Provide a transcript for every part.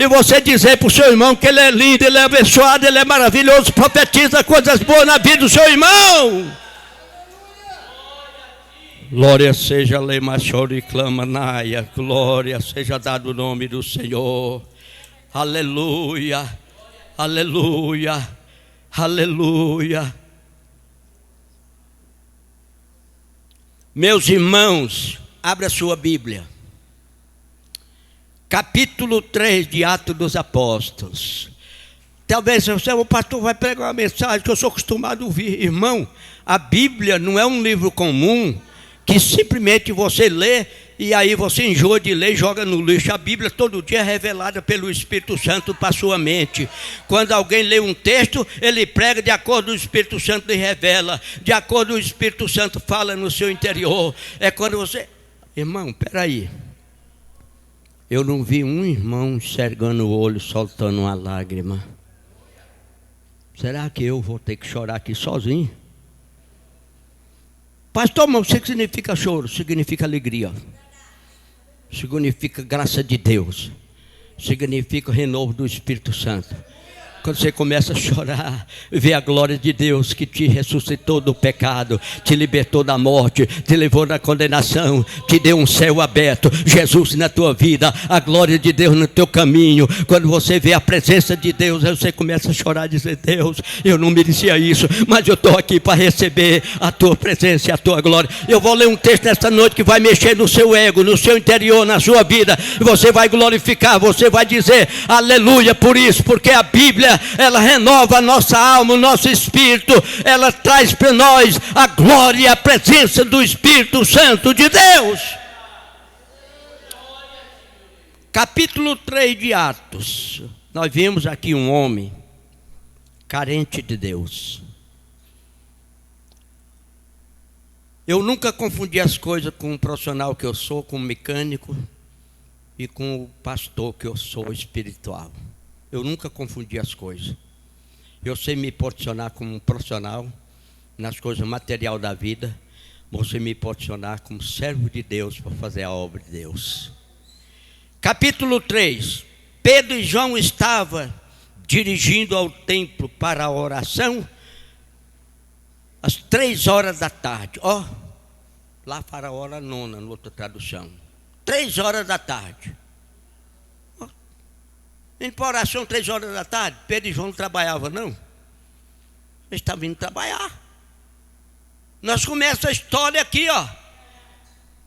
E você dizer para o seu irmão que ele é lindo, ele é abençoado, ele é maravilhoso, profetiza coisas boas na vida do seu irmão. Glória seja a lei machor e clama naia. Glória seja dado o nome do Senhor. Aleluia, aleluia, aleluia. Meus irmãos, abra a sua Bíblia. Capítulo 3 de Atos dos Apóstolos. Talvez o pastor vai pregar uma mensagem que eu sou acostumado a ouvir. Irmão, a Bíblia não é um livro comum que simplesmente você lê e aí você enjoa de ler e joga no lixo. A Bíblia todo dia é revelada pelo Espírito Santo para a sua mente. Quando alguém lê um texto, ele prega de acordo com o Espírito Santo e revela. De acordo com o Espírito Santo fala no seu interior. É quando você... Irmão, peraí. Eu não vi um irmão enxergando o olho, soltando uma lágrima. Será que eu vou ter que chorar aqui sozinho? Pastor, mas o que significa choro? Significa alegria. Significa graça de Deus. Significa renovo do Espírito Santo. Quando você começa a chorar, vê a glória de Deus que te ressuscitou do pecado, te libertou da morte, te levou da condenação, te deu um céu aberto, Jesus na tua vida, a glória de Deus no teu caminho. Quando você vê a presença de Deus, você começa a chorar e dizer: Deus, eu não merecia isso, mas eu estou aqui para receber a tua presença e a tua glória. Eu vou ler um texto nesta noite que vai mexer no seu ego, no seu interior, na sua vida. Você vai glorificar, você vai dizer aleluia por isso, porque a Bíblia, ela renova a nossa alma, o nosso espírito. Ela traz para nós a glória e a presença do Espírito Santo de Deus. Capítulo 3 de Atos. Nós vimos aqui um homem carente de Deus. Eu nunca confundi as coisas com o profissional que eu sou, com o mecânico e com o pastor que eu sou espiritual. Eu nunca confundi as coisas. Eu sei me posicionar como um profissional nas coisas material da vida. Você me posicionar como servo de Deus para fazer a obra de Deus. Capítulo 3. Pedro e João estavam dirigindo ao templo para a oração às 3 horas da tarde. Ó, lá para a hora 9, na outra tradução. 3 horas da tarde. Indo para a oração 3 horas da tarde. Pedro e João não trabalhavam, não. Eles estavam indo trabalhar. Nós começamos a história aqui, ó.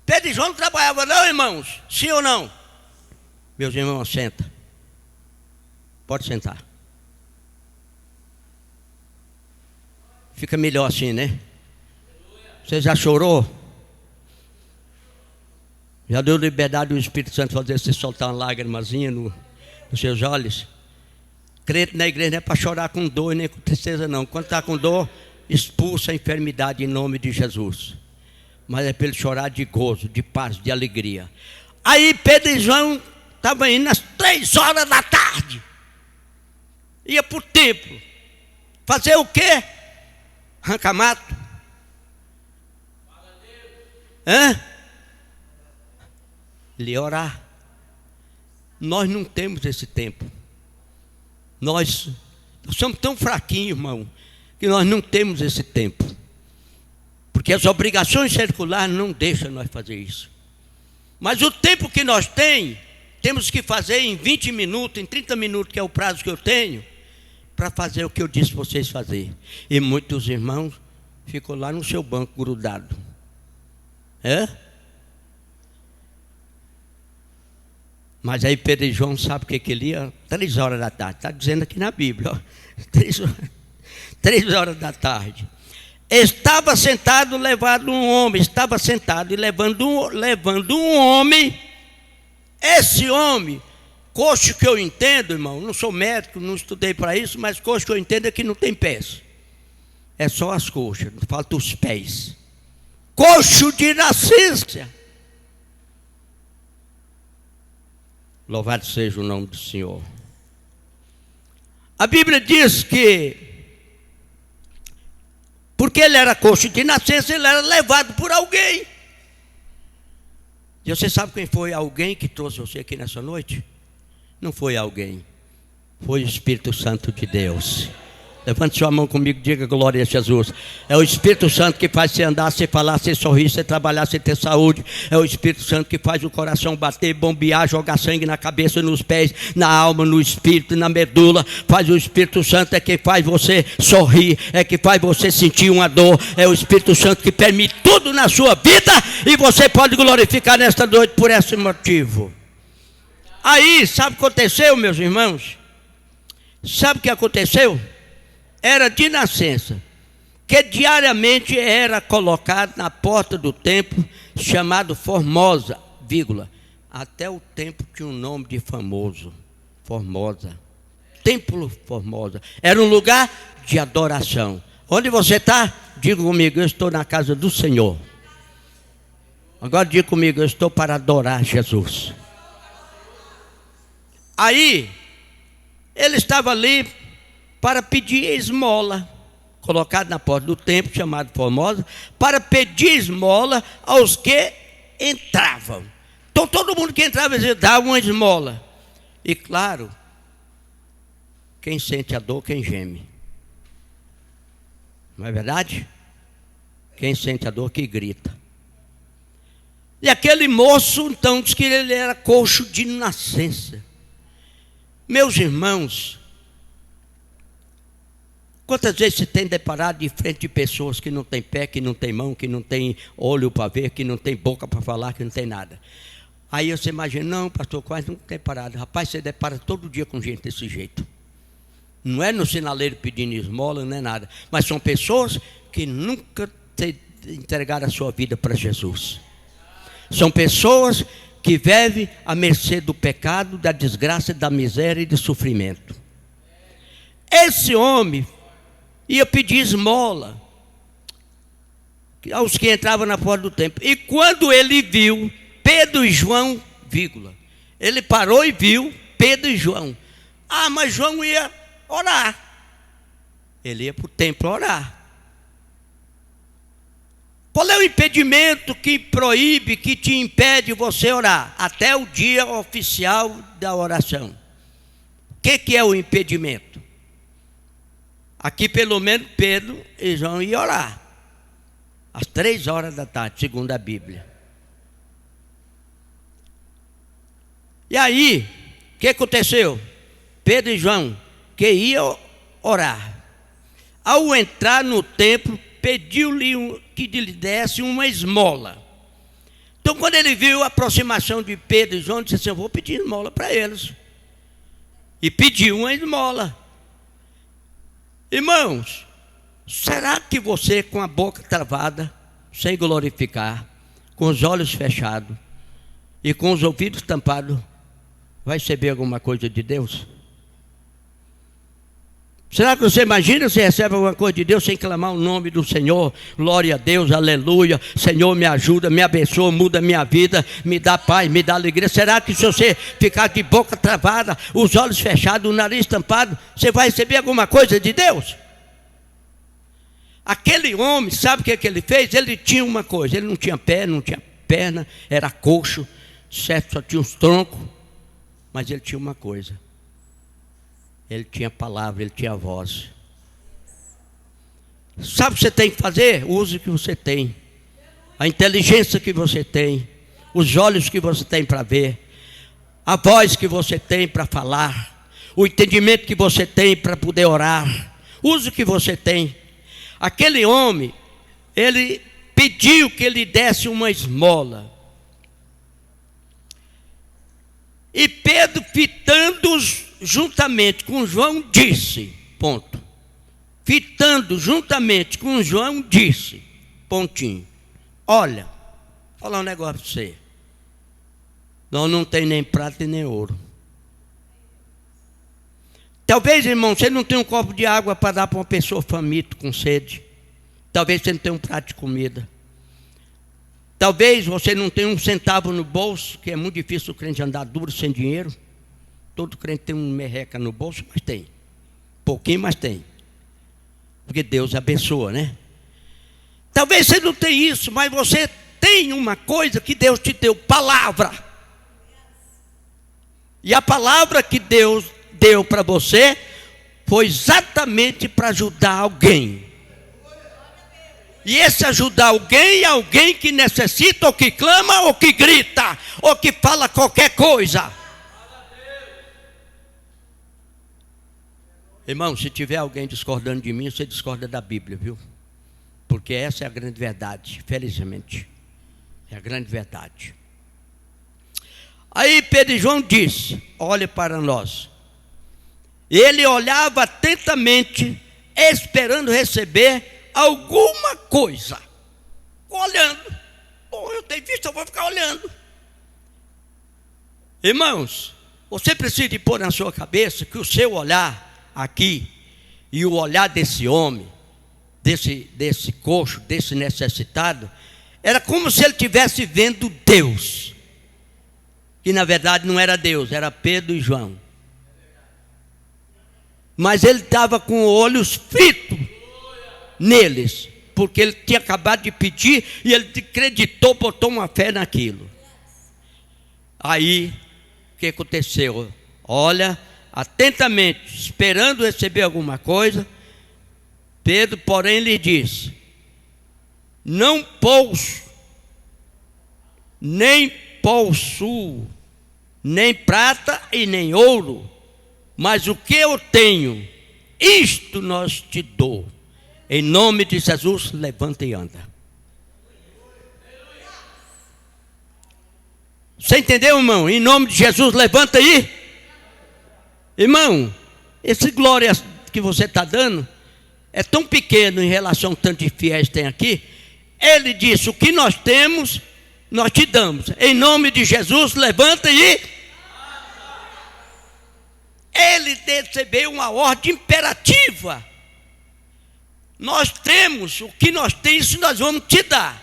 Pedro e João não trabalhavam, não, irmãos? Sim ou não? Meus irmãos, senta. Pode sentar. Fica melhor assim, né? Você já chorou? Já deu liberdade do Espírito Santo fazer você soltar uma lágrimazinha nos seus olhos? Crente na igreja não é para chorar com dor nem com tristeza, não. Quando está com dor, expulsa a enfermidade em nome de Jesus. Mas é para ele chorar de gozo, de paz, de alegria. Aí Pedro e João estavam indo às 3 horas da tarde. Ia para o templo. Fazer o quê? Arrancar mato? Hã? Ele orar. Nós não temos esse tempo. Nós somos tão fraquinhos, irmão, que nós não temos esse tempo. Porque as obrigações circulares não deixam nós fazer isso. Mas o tempo que nós temos que fazer em 20 minutos, em 30 minutos, que é o prazo que eu tenho, para fazer o que eu disse para vocês fazer. E muitos irmãos ficam lá no seu banco grudado. É? Mas aí Pedro e João sabe o que ele ia? 3 horas da tarde. Está dizendo aqui na Bíblia, ó. 3 horas da tarde. Estava sentado, levando um homem. Estava sentado e levando um homem. Esse homem, coxo que eu entendo, irmão, não sou médico, não estudei para isso, mas coxo que eu entendo é que não tem pés. É só as coxas, não falta os pés. Coxo de nascença. Louvado seja o nome do Senhor. A Bíblia diz que, porque ele era coxo de nascença, ele era levado por alguém. E você sabe quem foi alguém que trouxe você aqui nessa noite? Não foi alguém, foi o Espírito Santo de Deus. Levante sua mão comigo, diga glória a Jesus. É o Espírito Santo que faz você andar, você falar, você sorrir, você trabalhar, você ter saúde. É o Espírito Santo que faz o coração bater, bombear, jogar sangue na cabeça, nos pés, na alma, no espírito, na medula. Faz o Espírito Santo, é que faz você sorrir, é que faz você sentir uma dor. É o Espírito Santo que permite tudo na sua vida, e você pode glorificar nesta noite por esse motivo. Aí, sabe o que aconteceu, meus irmãos? Sabe o que aconteceu? Era de nascença, que diariamente era colocado na porta do templo, chamado Formosa, vírgula. Até o templo tinha um nome de famoso, Formosa. Templo Formosa. Era um lugar de adoração. Onde você está? Diga comigo, eu estou na casa do Senhor. Agora diga comigo, eu estou para adorar Jesus. Aí, ele estava ali para pedir esmola, colocado na porta do templo, chamado Formosa, para pedir esmola aos que entravam. Então todo mundo que entrava, eles davam uma esmola. E claro, quem sente a dor, quem geme. Não é verdade? Quem sente a dor, que grita. E aquele moço, então, disse que ele era coxo de nascença. Meus irmãos, quantas vezes você tem deparado de frente de pessoas que não têm pé, que não têm mão, que não têm olho para ver, que não têm boca para falar, que não tem nada. Aí você imagina, não, pastor, quase nunca tem parado. Rapaz, você depara todo dia com gente desse jeito. Não é no sinaleiro pedindo esmola, não é nada. Mas são pessoas que nunca entregaram a sua vida para Jesus. São pessoas que vivem à mercê do pecado, da desgraça, da miséria e do sofrimento. Esse homem ia pedir esmola aos que entravam na porta do templo. E quando ele viu Pedro e João, vírgula, ele parou e viu Pedro e João. Ah, mas João ia orar. Ele ia para o templo orar. Qual é o impedimento que proíbe, que te impede você orar? Até o dia oficial da oração. O que é o impedimento? Aqui pelo menos Pedro e João iam orar. Às 3 horas da tarde, segundo a Bíblia. E aí, o que aconteceu? Pedro e João, que iam orar, ao entrar no templo, pediu-lhe que lhe desse uma esmola. Então, quando ele viu a aproximação de Pedro e João, disse assim: eu vou pedir esmola para eles. E pediu uma esmola. Irmãos, será que você, com a boca travada, sem glorificar, com os olhos fechados e com os ouvidos tampados, vai receber alguma coisa de Deus? Será que você imagina se recebe alguma coisa de Deus sem clamar o nome do Senhor? Glória a Deus, aleluia. Senhor, me ajuda, me abençoa, muda minha vida, me dá paz, me dá alegria. Será que se você ficar de boca travada, os olhos fechados, o nariz tampado, você vai receber alguma coisa de Deus? Aquele homem, sabe o que ele fez? Ele tinha uma coisa, ele não tinha pé, não tinha perna, era coxo, certo, só tinha os troncos, mas ele tinha uma coisa. Ele tinha palavra, ele tinha voz. Sabe o que você tem que fazer? Use o que você tem. A inteligência que você tem. Os olhos que você tem para ver. A voz que você tem para falar. O entendimento que você tem para poder orar. Use o que você tem. Aquele homem, ele pediu que ele desse uma esmola. E Pedro, fitando-os juntamente com João, disse, ponto. Fitando juntamente com João, disse, pontinho. Olha, vou falar um negócio para você. Nós não tem nem prata e nem ouro. Talvez, irmão, você não tenha um copo de água para dar para uma pessoa faminta, com sede. Talvez você não tenha um prato de comida. Talvez você não tenha um centavo no bolso, que é muito difícil o crente andar duro sem dinheiro. Todo crente tem um merreca no bolso, mas tem. Pouquinho, mas tem. Porque Deus abençoa, né? Talvez você não tenha isso, mas você tem uma coisa que Deus te deu, palavra. E a palavra que Deus deu para você foi exatamente para ajudar alguém. E esse ajudar alguém é alguém que necessita, ou que clama, ou que grita, ou que fala qualquer coisa. Irmão, se tiver alguém discordando de mim, você discorda da Bíblia, viu? Porque essa é a grande verdade, felizmente. É a grande verdade. Aí Pedro e João disse: olhe para nós. Ele olhava atentamente, esperando receber alguma coisa. Olhando. Bom, eu tenho visto, eu vou ficar olhando. Irmãos, você precisa pôr na sua cabeça que o seu olhar aqui e o olhar desse homem, desse coxo, desse necessitado, era como se ele estivesse vendo Deus. Que na verdade não era Deus, era Pedro e João. Mas ele estava com olhos fitos neles, porque ele tinha acabado de pedir e ele acreditou, botou uma fé naquilo. Aí, o que aconteceu? Olha, atentamente, esperando receber alguma coisa, Pedro, porém, lhe disse: não possuo nem prata e nem ouro, mas o que eu tenho, isto nós te dou. Em nome de Jesus, levanta e anda. Você entendeu, irmão? Em nome de Jesus, levanta aí. Irmão, esse glória que você está dando é tão pequeno em relação ao tanto de fiéis que tem aqui. Ele disse: o que nós temos, nós te damos. Em nome de Jesus, levanta e... Ele recebeu uma ordem imperativa. Nós temos, o que nós temos, isso nós vamos te dar.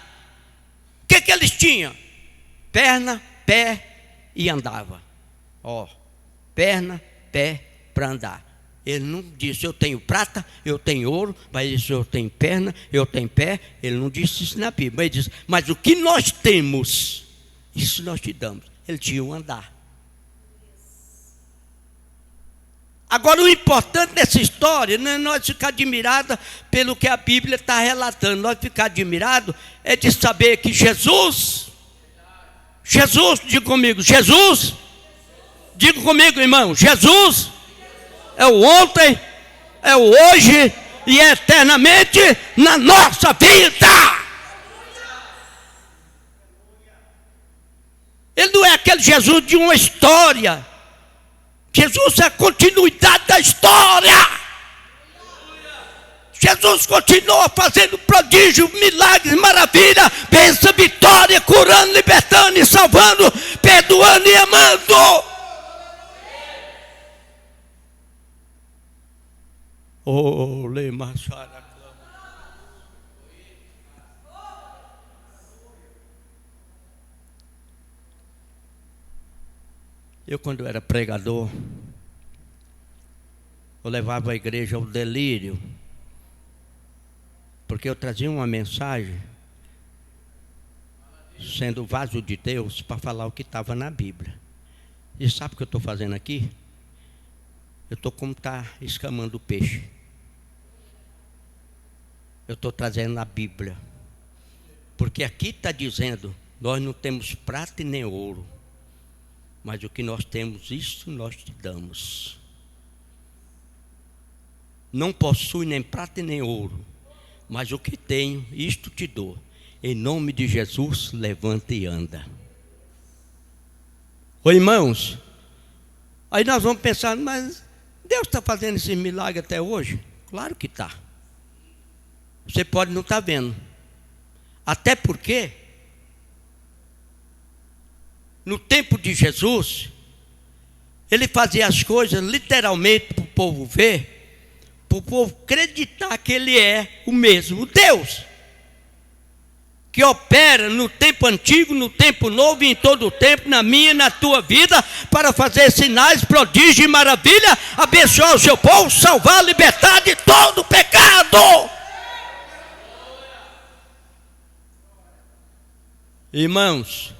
O que eles tinham? Perna, pé e andava. Perna, pé para andar. Ele não disse: eu tenho prata, eu tenho ouro, mas ele disse: eu tenho perna, eu tenho pé. Ele não disse isso na Bíblia. Ele disse: mas o que nós temos, isso nós te damos. Ele tinha um andar. Agora, o importante dessa história não é nós ficar admirados pelo que a Bíblia está relatando. Nós ficar admirados é de saber que Jesus, diga comigo, Jesus, diga comigo, irmão, Jesus é o ontem, é o hoje e é eternamente na nossa vida. Ele não é aquele Jesus de uma história. Jesus é a continuidade da história. Jesus continua fazendo prodígio, milagres, maravilha, bênção, vitória, curando, libertando e salvando, perdoando e amando. Oh, Lemachara. Eu, quando era pregador, eu levava a igreja ao delírio, porque eu trazia uma mensagem, sendo vaso de Deus, para falar o que estava na Bíblia. E sabe o que eu estou fazendo aqui? Eu estou como está escamando o peixe. Eu estou trazendo a Bíblia. Porque aqui está dizendo: nós não temos prata e nem ouro, mas o que nós temos, isso nós te damos. Não possui nem prata e nem ouro, mas o que tenho, isto te dou. Em nome de Jesus, levanta e anda. Ô irmãos, aí nós vamos pensar: mas Deus está fazendo esse milagre até hoje? Claro que está. Você pode não estar vendo. Até porque no tempo de Jesus, ele fazia as coisas literalmente para o povo ver, para o povo acreditar que ele é o mesmo Deus, que opera no tempo antigo, no tempo novo e em todo o tempo, na minha e na tua vida, para fazer sinais, prodígios e maravilha, abençoar o seu povo, salvar, libertar de todo pecado. Irmãos,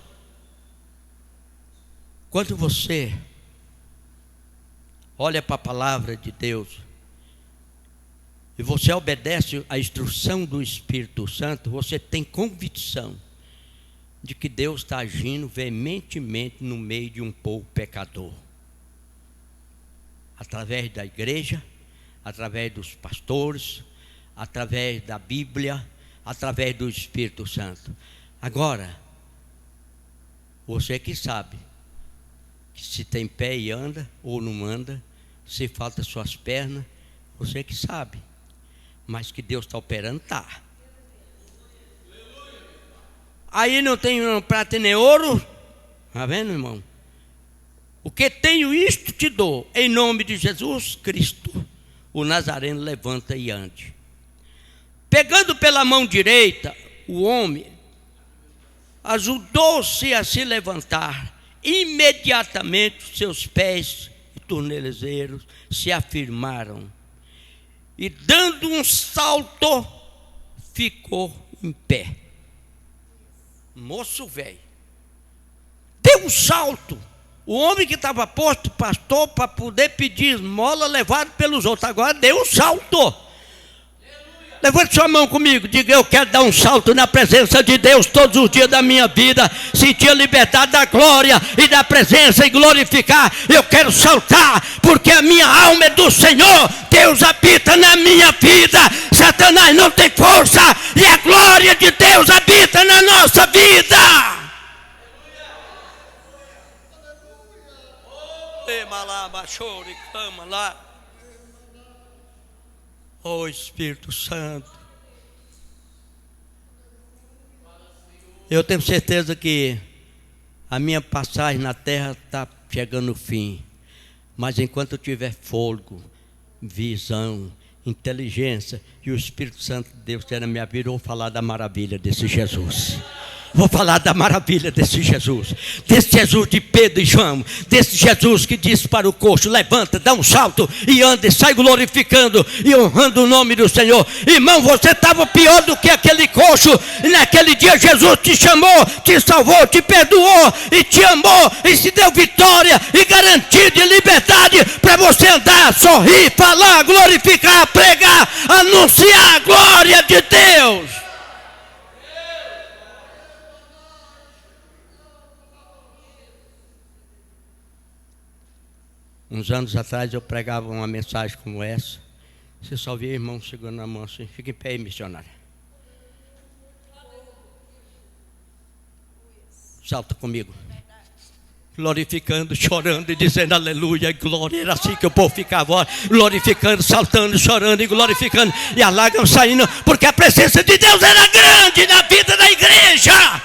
quando você olha para a palavra de Deus, e você obedece à instrução do Espírito Santo, você tem convicção de que Deus está agindo veementemente no meio de um povo pecador. Através da igreja, através dos pastores, através da Bíblia, através do Espírito Santo. Agora, você que sabe, que se tem pé e anda ou não anda, se falta suas pernas, você que sabe. Mas que Deus está operando, está. Aí não tenho prata nem ouro, está vendo, irmão? O que tenho, isto te dou, em nome de Jesus Cristo, o Nazareno, levanta e ande. Pegando pela mão direita, o homem ajudou-se a se levantar. Imediatamente seus pés e tornozelos se afirmaram, e dando um salto, ficou em pé. Moço velho, deu um salto. O homem que estava posto pastor para poder pedir esmola, levado pelos outros, agora deu um salto. Levante sua mão comigo, diga: eu quero dar um salto na presença de Deus todos os dias da minha vida, sentir a liberdade da glória e da presença e glorificar. Eu quero saltar, porque a minha alma é do Senhor, Deus habita na minha vida, Satanás não tem força, e a glória de Deus habita na nossa vida. Oh Espírito Santo, eu tenho certeza que a minha passagem na terra está chegando no fim, mas enquanto eu tiver fôlego, visão, inteligência e o Espírito Santo de Deus ter na minha vida, eu vou falar da maravilha desse Jesus. Vou falar da maravilha desse Jesus de Pedro e João, desse Jesus que disse para o coxo: levanta, dá um salto e anda, e sai glorificando e honrando o nome do Senhor. Irmão, você estava pior do que aquele coxo, e naquele dia Jesus te chamou, te salvou, te perdoou e te amou, e te deu vitória e garantia de liberdade para você andar, sorrir, falar, glorificar, pregar, anunciar a glória de Deus. Uns anos atrás eu pregava uma mensagem como essa. Você só via irmão segurando na mão assim: fica em pé aí, missionário. Salta comigo. Glorificando, chorando e dizendo aleluia, glória. Era assim que o povo ficava, glorificando, saltando, chorando e glorificando. E as lágrimas saindo, porque a presença de Deus era grande na vida da igreja.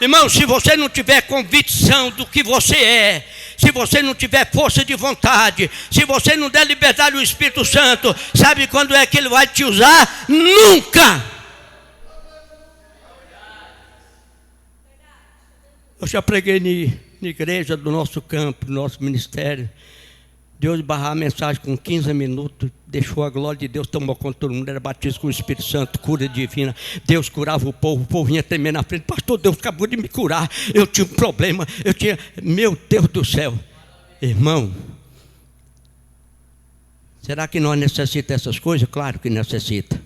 Irmão, se você não tiver convicção do que você é, se você não tiver força de vontade, se você não der liberdade ao Espírito Santo, sabe quando é que Ele vai te usar? Nunca! Eu já preguei na igreja do nosso campo, do nosso ministério. Deus barrar a mensagem com 15 minutos, deixou a glória de Deus, tomou conta de todo mundo, era batismo com o Espírito Santo, cura divina. Deus curava o povo vinha tremer na frente: pastor, Deus acabou de me curar, eu tinha um problema, meu Deus do céu. Irmão, será que nós necessitamos dessas coisas? Claro que necessita.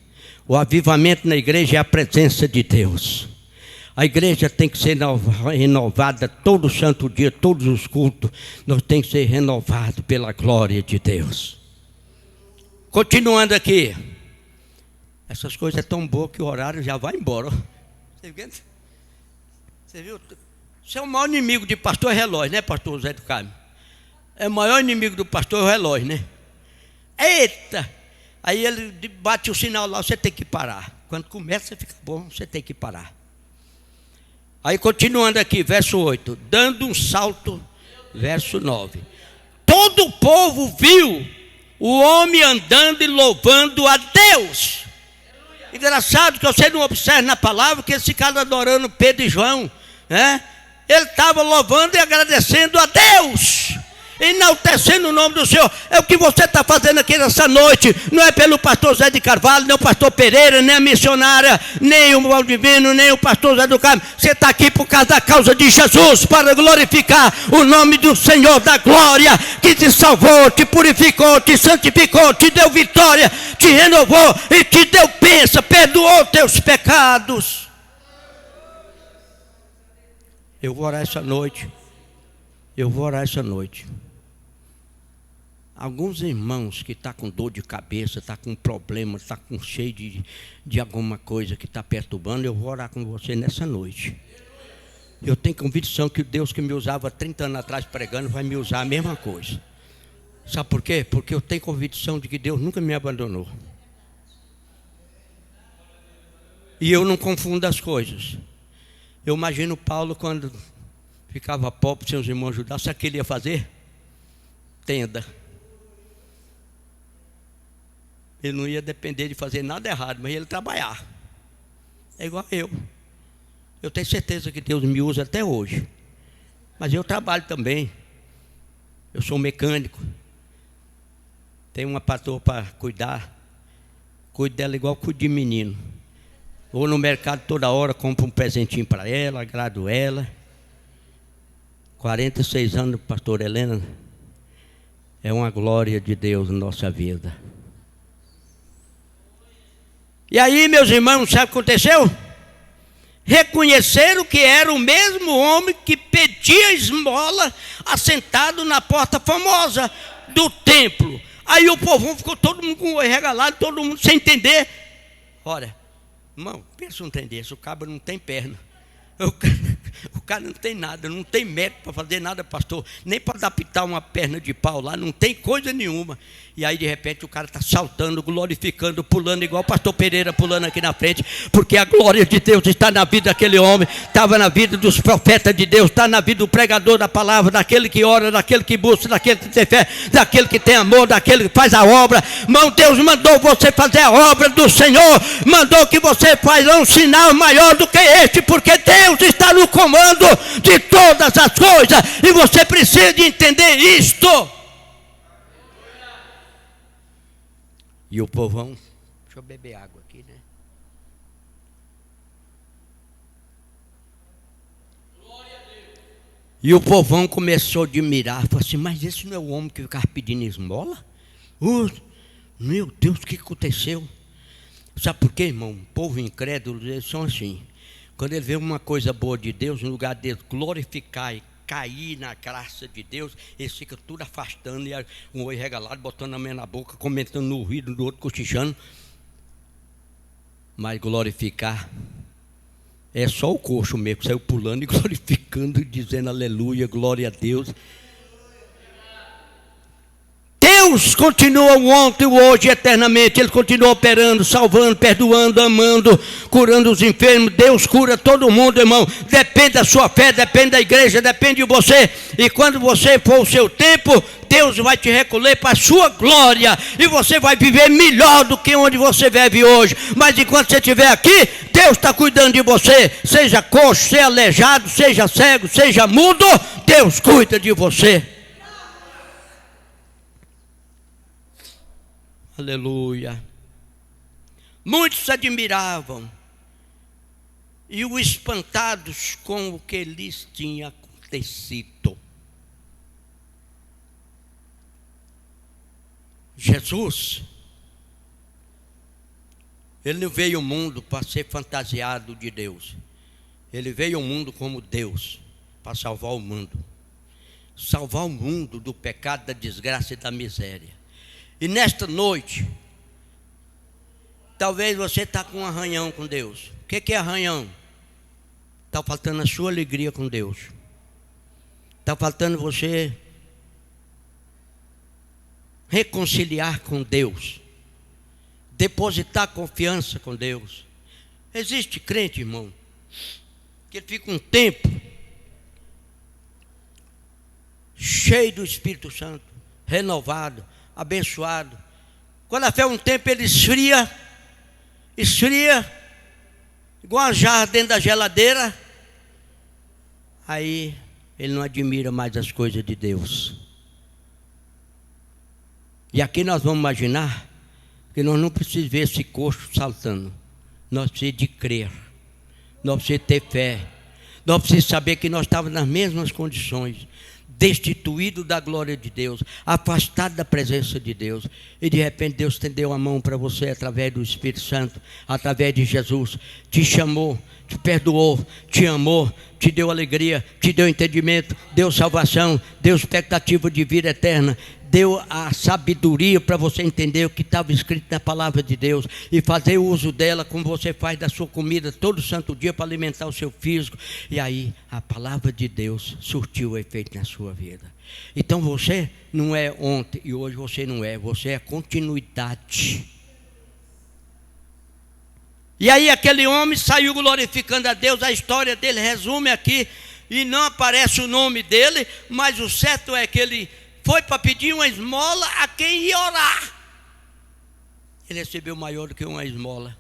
O avivamento na igreja é a presença de Deus. A igreja tem que ser renovada todo santo dia, todos os cultos. Nós temos que ser renovados pela glória de Deus. Continuando aqui. Essas coisas é tão boas que o horário já vai embora. Você viu? Você é o maior inimigo de pastor, é relógio, né, pastor José do Carmo? É o maior inimigo do pastor, é o relógio, né? Eita! Aí ele bate o sinal lá, você tem que parar. Quando começa a ficar bom, você tem que parar. Aí continuando aqui, verso 8, dando um salto, verso 9. Todo o povo viu o homem andando e louvando a Deus. Engraçado que você não observa na palavra que esse cara adorando Pedro e João, né? Ele estava louvando e agradecendo a Deus. enaltecendo o nome do Senhor. É o que você está fazendo aqui nessa noite. Não é pelo pastor Zé de Carvalho, nem o pastor Pereira, nem a missionária, nem o Valdivino, nem o pastor Zé do Carmo. Você está aqui por causa da causa de Jesus, para glorificar o nome do Senhor da glória, que te salvou, te purificou, te santificou, te deu vitória, te renovou e te deu bênção, perdoou teus pecados. Eu vou orar essa noite. Alguns irmãos que estão com dor de cabeça, estão com problema, estão com cheio de alguma coisa que está perturbando, eu vou orar com você nessa noite. Eu tenho convicção que o Deus que me usava 30 anos atrás pregando vai me usar a mesma coisa. Sabe por quê? Porque eu tenho convicção de que Deus nunca me abandonou. E eu não confundo as coisas. Eu imagino Paulo quando ficava pobre, sem os irmãos ajudar, sabe o que ele ia fazer? Tenda. Ele não ia depender de fazer nada errado, mas ele trabalhar. É igual eu. Eu tenho certeza que Deus me usa até hoje. Mas eu trabalho também. Eu sou mecânico. Tenho uma patroa para cuidar. Cuido dela igual cuido de menino. Vou no mercado toda hora, compro um presentinho para ela, agrado ela. 46 anos, pastor Helena. É uma glória de Deus na nossa vida. E aí, meus irmãos, sabe o que aconteceu? Reconheceram que era o mesmo homem que pedia esmola assentado na porta famosa do templo. Aí o povo ficou todo mundo com o olho regalado, todo mundo sem entender. Olha, irmão, pensa um trem desse, o cabra não tem perna. O cara não tem nada, não tem mérito para fazer nada, pastor. Nem para adaptar uma perna de pau lá, não tem coisa nenhuma. E aí de repente o cara está saltando, glorificando, pulando igual o pastor Pereira pulando aqui na frente. Porque a glória de Deus está na vida daquele homem. Estava na vida dos profetas de Deus. Está na vida do pregador da palavra, daquele que ora, daquele que busca, daquele que tem fé, daquele que tem amor, daquele que faz a obra. Irmão, Deus mandou você fazer a obra do Senhor. Mandou que você faça um sinal maior do que este. Porque Deus está no comando de todas as coisas. E você precisa de entender isto. E o povão, deixa eu beber água aqui, né? E o povão começou a admirar, falou assim, mas esse não é o homem que ficava pedindo esmola? Meu Deus, o que aconteceu? Sabe por quê, irmão? O povo incrédulo, eles são assim. Quando ele vê uma coisa boa de Deus, no lugar de glorificar e cair na graça de Deus, ele fica tudo afastando, e um olho regalado, botando a mão na boca, comentando no ouvido do outro, cochichando. Mas glorificar é só o coxo mesmo, que saiu pulando e glorificando, dizendo aleluia, glória a Deus. Deus continua o ontem, o hoje, eternamente. Ele continua operando, salvando, perdoando, amando, curando os enfermos. Deus cura todo mundo, irmão. Depende da sua fé, depende da igreja, depende de você. E quando você for o seu tempo, Deus vai te recolher para a sua glória. E você vai viver melhor do que onde você vive hoje. Mas enquanto você estiver aqui, Deus está cuidando de você. Seja coxo, seja aleijado, seja cego, seja mudo, Deus cuida de você. Aleluia. Muitos se admiravam e o espantados com o que lhes tinha acontecido. Jesus, ele não veio ao mundo para ser fantasiado de Deus. Ele veio ao mundo como Deus, para salvar o mundo. Salvar o mundo do pecado, da desgraça e da miséria. E nesta noite, talvez você está com um arranhão com Deus. O que é arranhão? Está faltando a sua alegria com Deus. Está faltando você reconciliar com Deus. Depositar confiança com Deus. Existe crente, irmão, que ele fica um tempo cheio do Espírito Santo, renovado, abençoado. Quando a fé um tempo ele esfria, igual uma jarra dentro da geladeira, aí ele não admira mais as coisas de Deus. E aqui nós vamos imaginar que nós não precisamos ver esse coxo saltando. Nós precisamos de crer. Nós precisamos ter fé. Nós precisamos saber que nós estávamos nas mesmas condições, destituído da glória de Deus, afastado da presença de Deus, e de repente Deus estendeu a mão para você através do Espírito Santo, através de Jesus, te chamou, te perdoou, te amou, te deu alegria, te deu entendimento, deu salvação, deu expectativa de vida eterna, deu a sabedoria para você entender o que estava escrito na palavra de Deus e fazer uso dela como você faz da sua comida todo santo dia para alimentar o seu físico. E aí a palavra de Deus surtiu efeito na sua vida. Então você não é ontem e hoje você não é, você é continuidade. E aí aquele homem saiu glorificando a Deus. A história dele resume aqui e não aparece o nome dele, mas o certo é que ele foi para pedir uma esmola a quem ia orar. Ele recebeu maior do que uma esmola.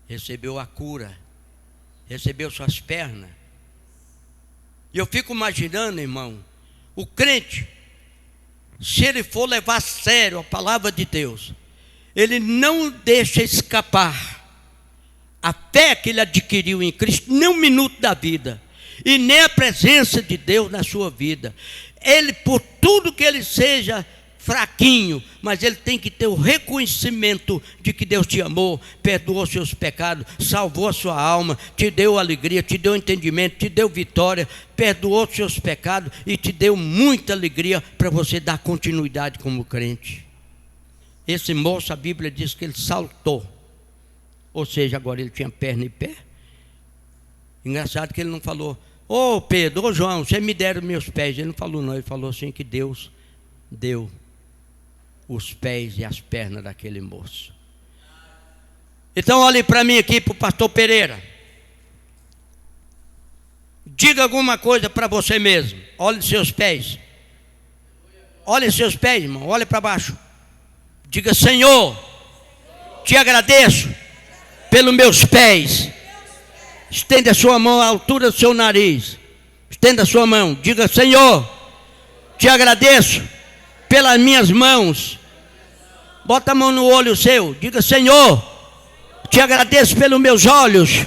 Recebeu a cura. Recebeu suas pernas. E eu fico imaginando, irmão, o crente, se ele for levar a sério a palavra de Deus, ele não deixa escapar a fé que ele adquiriu em Cristo, nem um minuto da vida, e nem a presença de Deus na sua vida. Ele, por tudo que ele seja fraquinho, mas ele tem que ter o reconhecimento de que Deus te amou, perdoou seus pecados, salvou a sua alma, te deu alegria, te deu entendimento, te deu vitória, perdoou seus pecados e te deu muita alegria para você dar continuidade como crente. Esse moço, a Bíblia diz que ele saltou, ou seja, agora ele tinha perna e pé. Engraçado que ele não falou: ô Pedro, ô João, vocês me deram meus pés. Ele não falou não, ele falou assim que Deus deu os pés e as pernas daquele moço. Então olhe para mim aqui, para o pastor Pereira. Diga alguma coisa para você mesmo. Olhe seus pés. Olhe seus pés, irmão, olhe para baixo. Diga: Senhor, te agradeço pelos meus pés. Estenda a sua mão à altura do seu nariz. Estenda a sua mão. Diga: Senhor, te agradeço pelas minhas mãos. Bota a mão no olho seu. Diga: Senhor, te agradeço pelos meus olhos.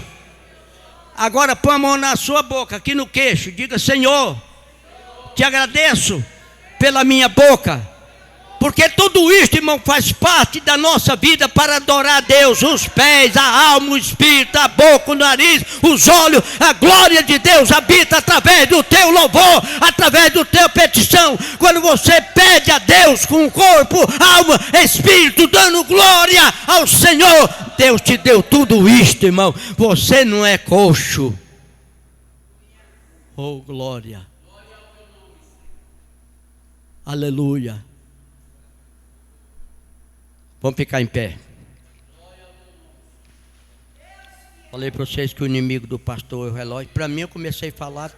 Agora põe a mão na sua boca, aqui no queixo. Diga: Senhor, te agradeço pela minha boca. Porque tudo isto, irmão, faz parte da nossa vida para adorar a Deus. Os pés, a alma, o espírito, a boca, o nariz, os olhos. A glória de Deus habita através do teu louvor, através do teu petição. Quando você pede a Deus com o corpo, alma, espírito, dando glória ao Senhor, Deus te deu tudo isto, irmão. Você não é coxo. Oh, glória. Aleluia. Vamos ficar em pé. Falei para vocês que o inimigo do pastor é o relógio. Para mim, eu comecei a falar.